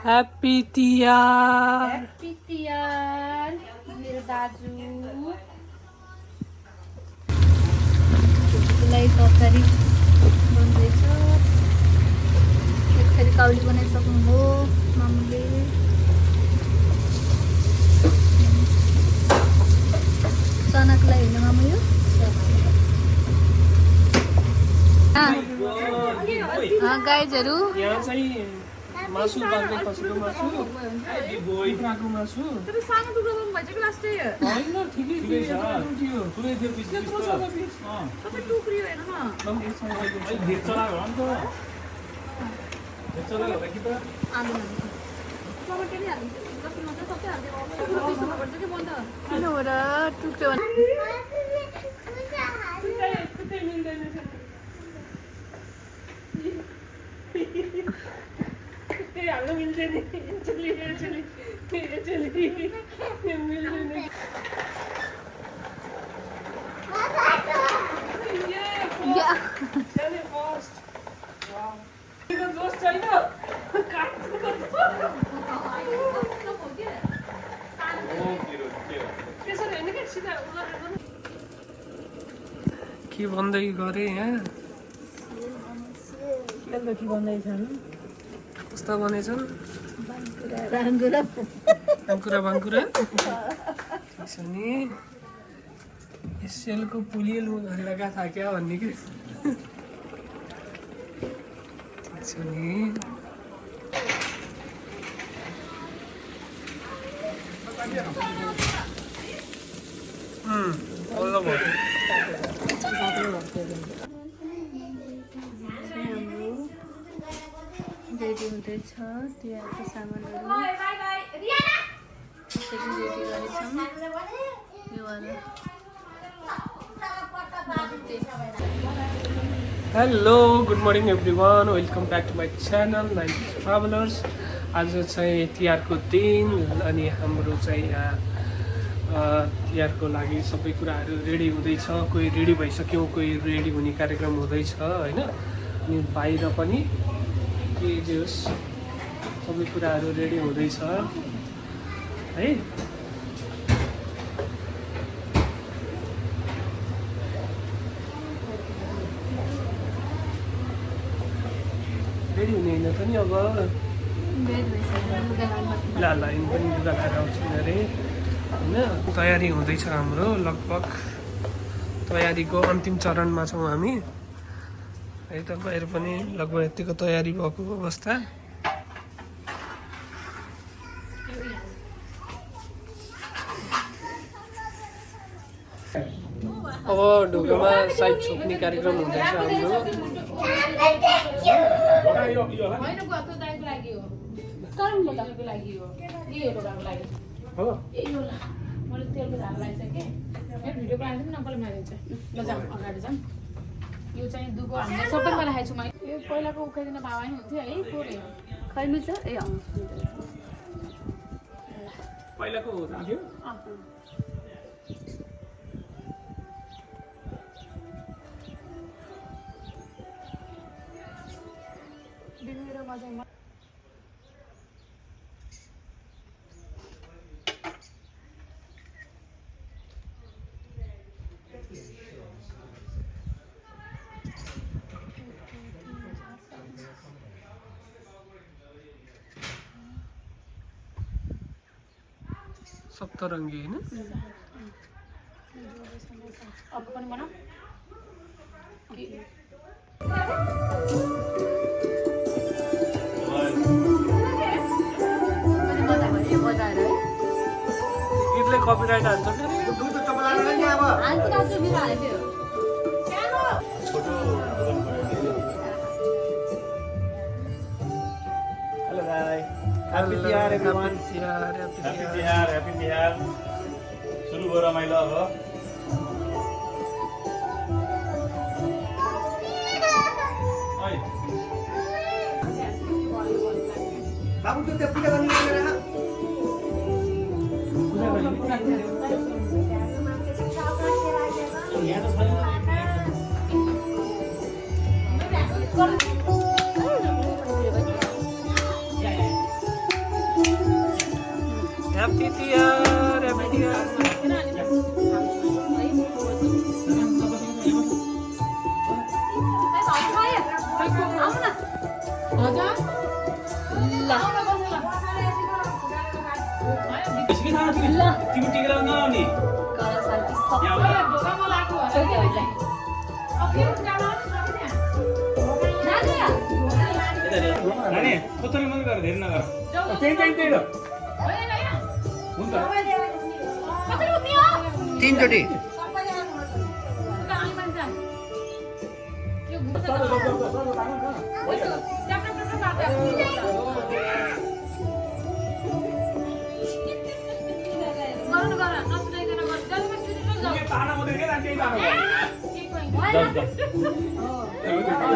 Happy Tihar. Happy Tihar मेरो दाजु। त्यसलाई तरकारी बन्दैछ। फेरि काउली बनाइसक्नु हो मामुले। चनाको लागि होइन मामु यो गाइजहरू यहाँ चाहिँ मासु बाल्ने खसीको मासु, कुखुराको मासु। तर सानो टुक्रो गर्नु भएछ कि लास्टै होइन ठिकै छ। पुरै थियो पिस पिस त। सबै टुक्रियो हेर्नु न। धेर चला हो नि त। धेर चला होला कि त। टमाटर नि हाल्नु। जस्तो मात्र सबै हाल्दियो। त्यसो भन्छ के बन्द। किन हो र टुक्रियो भने कुतै मिल्दैन। हाल्नु मिल्दैन। मिल्दैन। के भन्दै गरे यहाँ? के भन्दैछन्? कस्ता बनेछन्? बाङ्कुरा बाङ्कुरा छ नि। एसएलको पुलियल लगा था क्या भन्ने कि छ नि। बल्ल भयो। रेडी हुँदैछ तिहारको सामानहरू त्यसरी रेडी गरेछौँ। Hello good morning everyone, welcome back to my channel 90s travellers. आज चाहिँ तिहारको दिन अनि हाम्रो चाहिँ यहाँ तिहारको लागि सबै कुराहरू रेडी हुँदैछ। कोही रेडी भइसक्यो, कोही रेडी हुने कार्यक्रम हुँदैछ होइन। अनि बाहिर पनि के जे होस् सबै कुराहरू रेडी हुँदैछ है। रेडी हुने होइन त नि अब लाइन पनि लुगा लाएर आउँछन् अरे होइन। तयारी हुँदैछ हाम्रो, लगभग तयारीको अन्तिम चरणमा छौँ हामी है त। बाहिर पनि लगभग यतिको तयारी भएको अवस्था। अब ढोकामा साइड छोप्ने कार्यक्रम हुँदैछ हाम्रो। यो चाहिँ दुःख हामीले सबैमा राखेको छु मैले। यो पहिलाको उखाइदिन बाबा नै हुन्थ्यो है। कोरे खै मिल्छ ए पहिलाको राख्यो। सप्तरङ्गी होइन। अर्को पनि बनाऊ। गीतले कपिराइट हान्छ फेरि। Happy Tiar everyone. Happy Happy Tiar. सुरु भयो रमाइलो अब। बाबु त्यो पूजा गर्नु पर्दैन। पूजा गर्नु। तिमी टिका लाउन नआउने कलर शान्ति सबै नानी कतरी मन गर धेरै नगर त्यही हो हुन्छ तीनचोटि ताना मात्रै के राख्दै ताना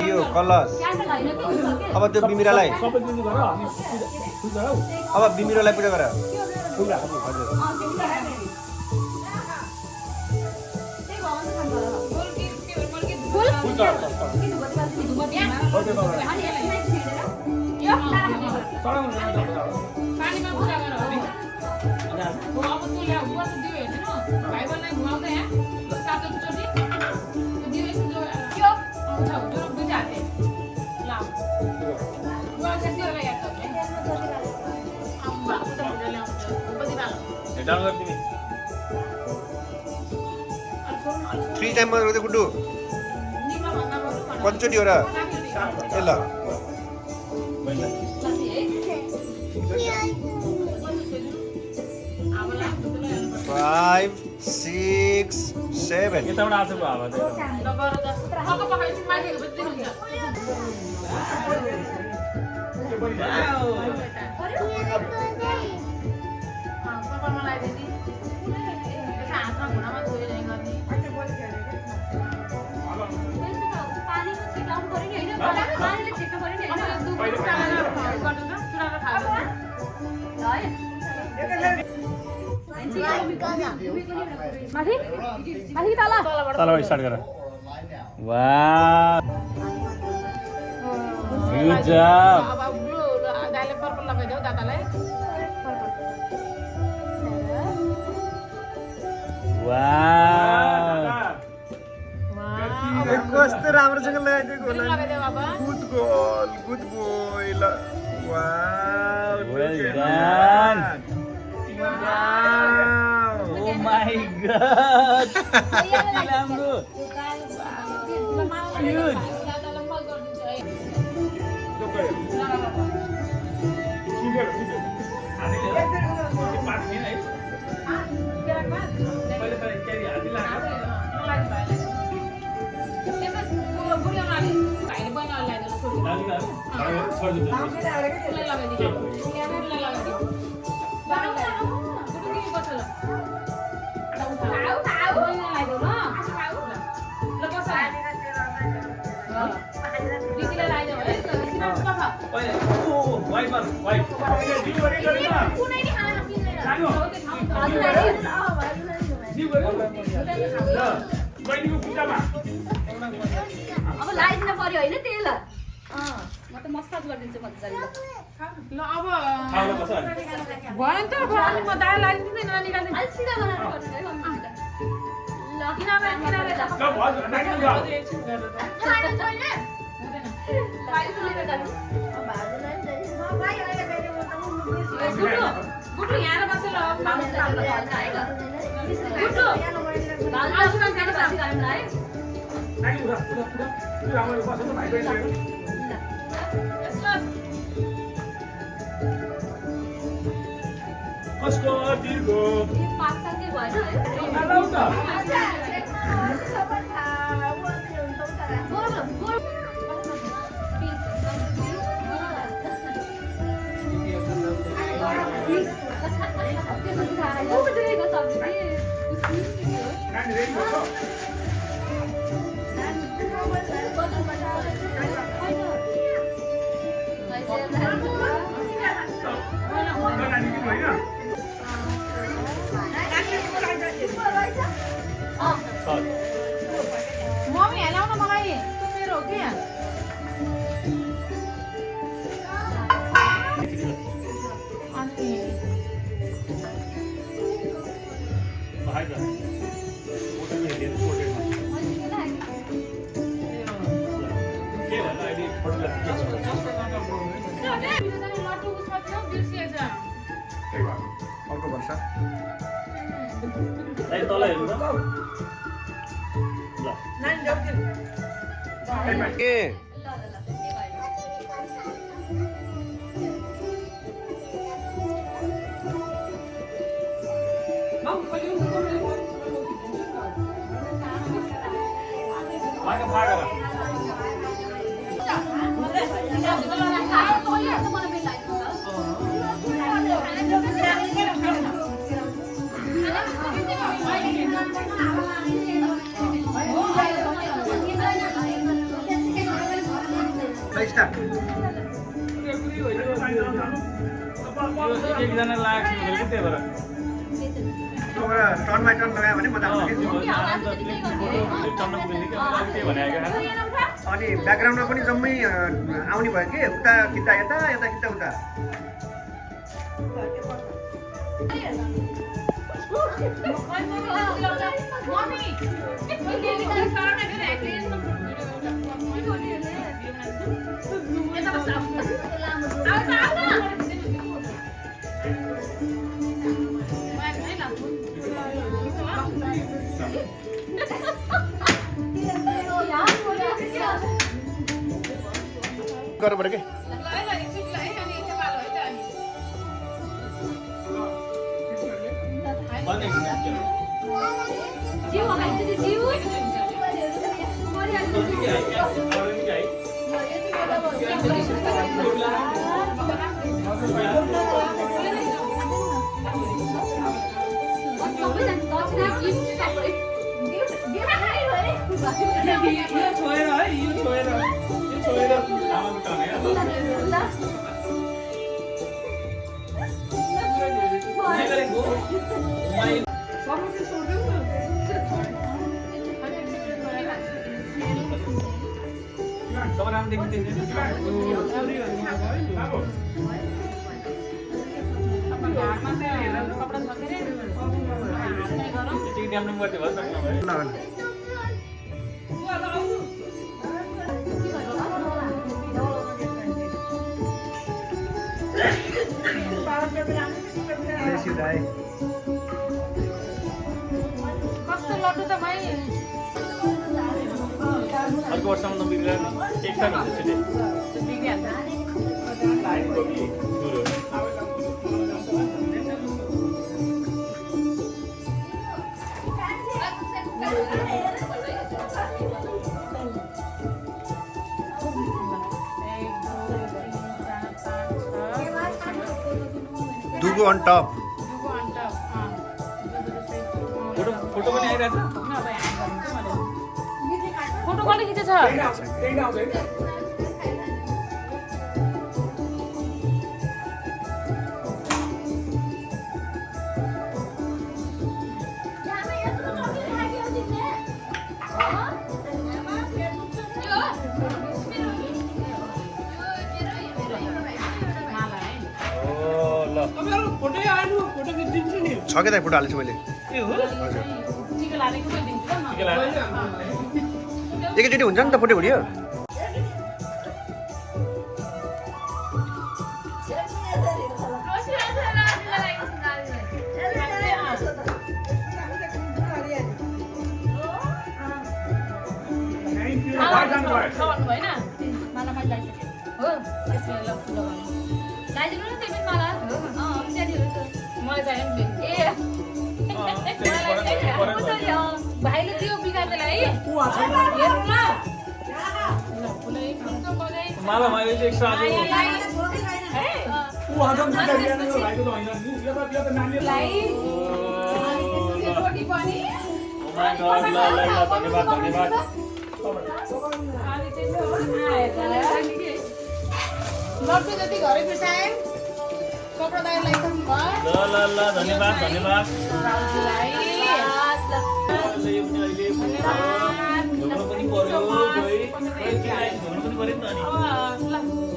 यो कलश अब त्यो बिमिरालाई सबै दिनु गर हामी पूजा हौ अब बिमिरालाई पूजा गर पूजा हजुर डाउन गर तिमी 3 टाइम मात्र गर्दै गुड्डु कतिचोटि हो र ए ल 5 6 7 यताबाट आएको आवाज माथि माथि तल तलबाट स्टार्ट गर वाह गुड जब वाह कस्तो राम्रोसँग लगाइदिएको होला गुड बोय ल wow Well done. Oh my god. Lambo. Huge. अब लाइदिन पर्यो होइन तेल म त मसाज गरिदिन्छु मजाले ल अब भयो नि त म दाल लाइदिँदैन निकाल्दिन अलि सिधा बनाएर गर्नु है मम्मी ल किनारे किनारे ल खानु छैन बाहिर लिएर जानु गुड्डु गुड्डु यहाँ बसेर गुड्डु आजु काम खाने बासी गरौँ है कसको तिर्को पाँच साल के भएन है आलाउ त नानी रेडी हो नानी किन होइन मम्मी हेलाउ न मलाई त्यो मेरो हो कि अनि भाइ त होटलमा हेरेर सोटेमा के भन्दा अहिले होटल लट्टु उसमा थियो बिर्सिएछ त्यही भयो अब अर्को वर्ष दाइ तल हेर्नु त ल के भाग भाग स्टार्ट एकजना लाग्छ कि त्यही भएर टर्न बाई टर्न लगायो भने मजा आउँछ कि अनि ब्याकग्राउन्डमा पनि जम्मै आउने भयो कि उता खिच्दा यता यता खिच्दा उता गर्नु पऱ्यो कि अर्को वर्षमा नबिग्रिएर एकसाथ हुन्छ छिटै दुगो अन टप फोटो पनि आइरहेछ फोटो कसले खिचेछ छ के दाइ फोटो हालेको छु मैले एकैचोटि हुन्छ नि त फोटो भिडियो भाइले त्यो बिगार्दैलाई माला मैले चाहिँ एक्स्ट्रा धन्यवाद धन्यवाद लड्डु जति घरै पिसाए कपडा दाइ लगाइसक्नु भयो ल ल धन्यवाद धन्यवाद धुनु पनि पर्यो धुनु पनि पर्यो नि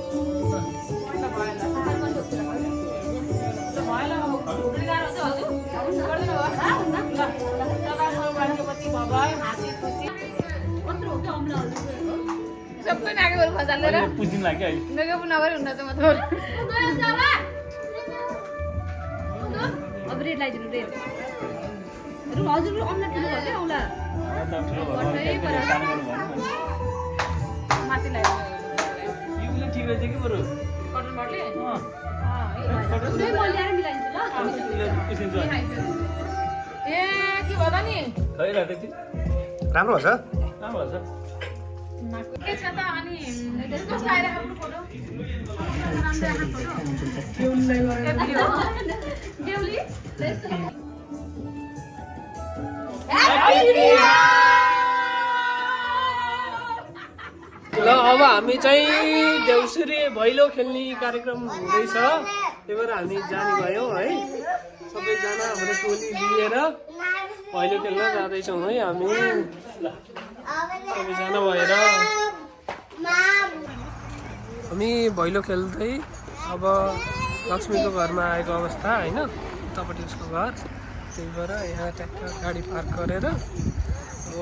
सबै नागे भएर खसालेर पुछिदिनु लाग्यो अहिले मेकअप नगरी हुन्न चाहिँ म त रेड लगाइदिनु रेड हजुर अम्लेट दिनु भयो क्या औला माथि यो ठिक रहेछ कि बरु कटन बटले म ल्याएर मिलाइदिन्छु ल ए के भयो नि खैरा त्यति राम्रो छ राम्रो छ के छ त अनि कस्तो आइरहेको फोटो देउली ल अब हामी चाहिँ देउसुरे भैलो खेल्ने कार्यक्रम हुँदैछ त्यही भएर हामी जाने भयौँ है सबैजना हाम्रो टोली लिएर भैलो खेल्न जाँदैछौँ है हामी सबैजना भएर हामी भैलो खेल्दै अब लक्ष्मीको घरमा आएको अवस्था होइन उतापट्टि उसको घर त्यही भएर यहाँ ट्याक्टर गाडी पार्क गरेर अब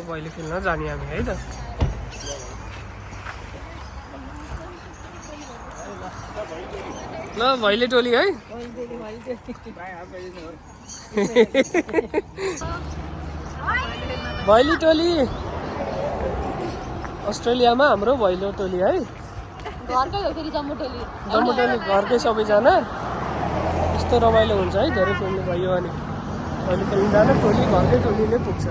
भैलो खेल्न जाने हामी है त ल भैले टोली है भैली टोली अस्ट्रेलियामा हाम्रो भैलो टोली है घरकै हो फेरि जम्मू टोली घरकै सबैजना यस्तो रमाइलो हुन्छ है धेरै टोली भयो अनि भैलो खेल्नु जाँदा टोली घरकै टोलीले पुग्छ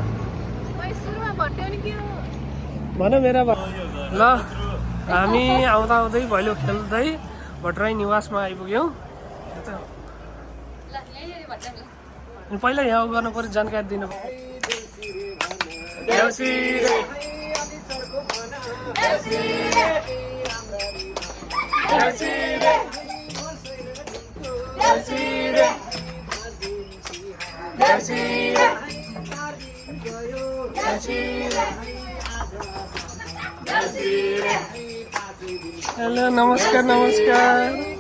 भन मेरा ल हामी आउँदा आउँदै भैलो खेल्दै भट्टराई निवासमा आइपुग्यौँ पहिला यहाँ गर्नु पर्यो जानकारी दिनु हेलो नमस्कार नमस्कार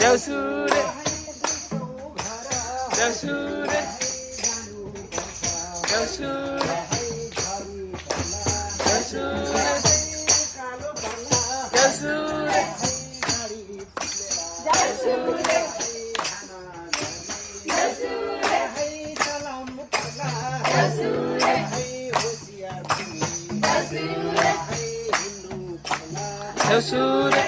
देउसुरे देउसुरे देउसुरे देउसुरे देउसुरे देउसुरे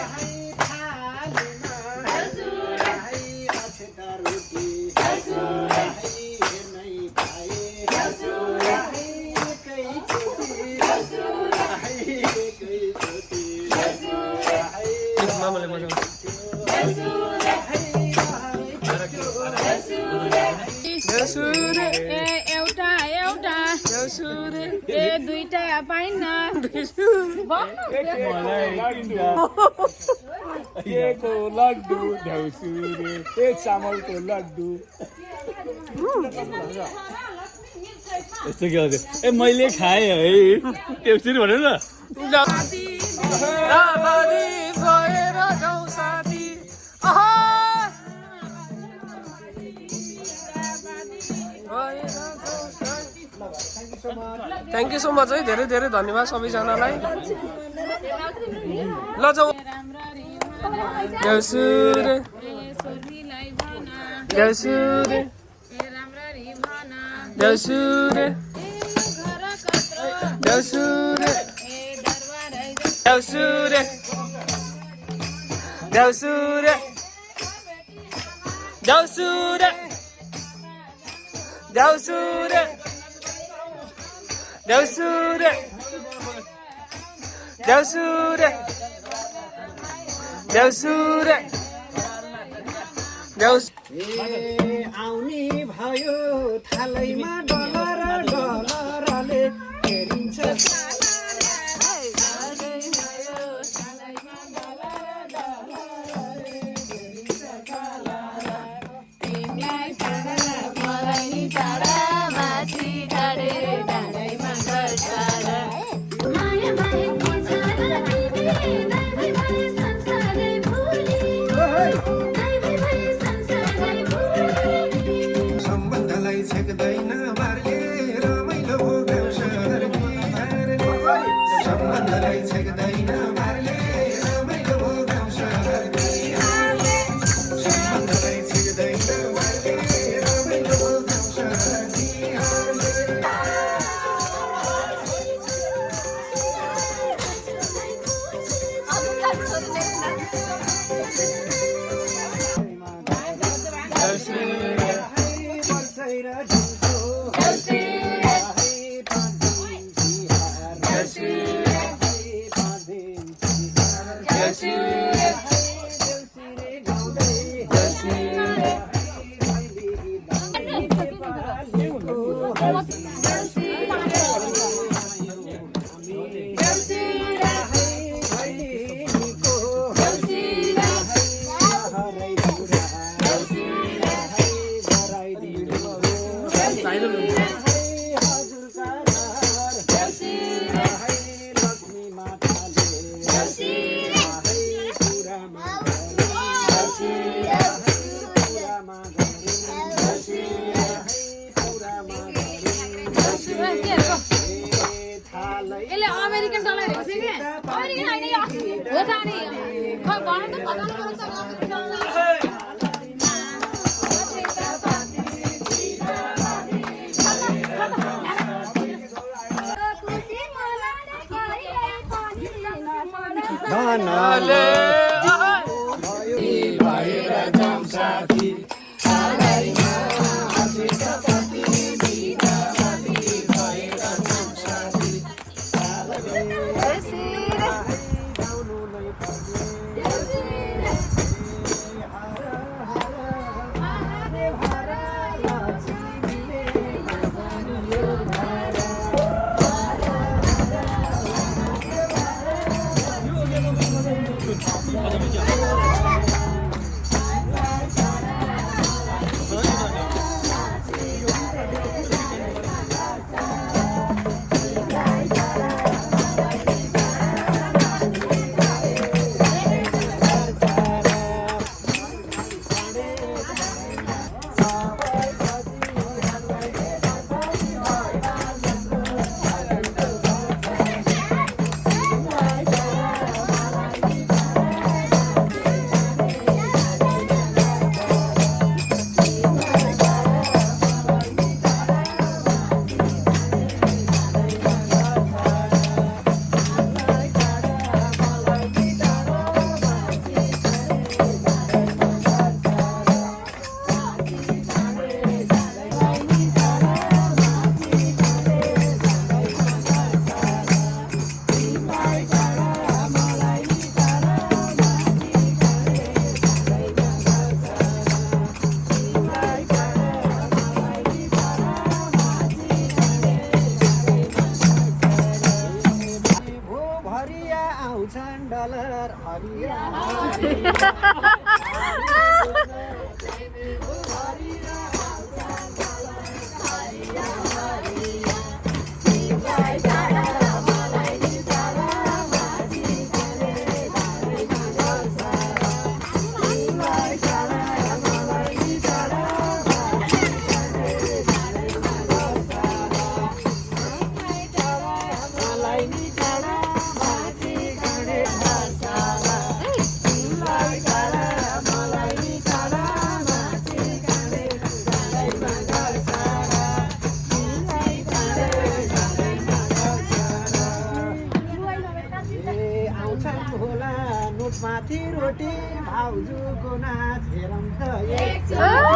मामाले बजाउँछ देउसुरे एउटा एउटा देउसुरे ए दुईटा पाइन्न केको लड्डु देउसुरे ए चामलको लड्डु यस्तो के हुन्छ ए मैले खाएँ है देउसुरे भनेर न भएर जाउँ साथी थ्याङ्क यू सो मच है धेरै धेरै धन्यवाद सबैजनालाई ल जाउँ देउसुरे देउसुरे देउसुरे देउसुरे देउसुरे देउसुरे देउसुरे देउसुरे देउसुरे देउसुरे देउसुरे आउने भयो थालैमा डलरले हेरिन्छ माथि रोटी भाउजूको नाच हेरौँ त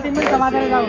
तिमी समातेर जाऊ